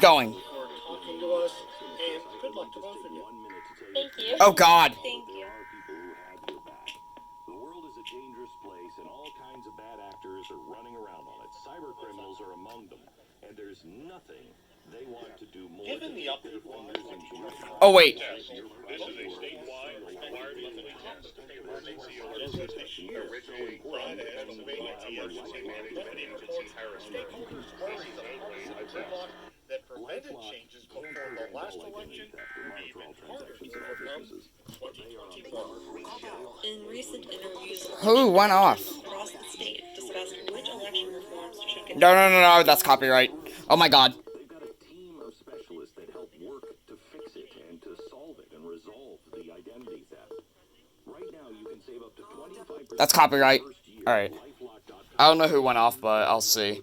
Going. For talking to us, and good luck to both of you. Thank you. Oh God. Thank you. The world is a dangerous place, and all kinds of bad actors are running around on it. Cyber criminals are among them, and there's nothing they want to do more. Given the update Oh wait. This is a statewide required monthly test. Emergency alerts originating from Pennsylvania Emergency Management Agency's Harris State. This is a roadblock that prevented changes before the last election made it harder to overcome 2024. In recent interviews, Who went off? across the state discussed which election reforms should get No. That's copyright. Oh my God. They've got a team of specialists that help work to fix it and to solve it and resolve the identity theft. Right now, you can save up to 25%. That's copyright. All right. I don't know who went off, but I'll see.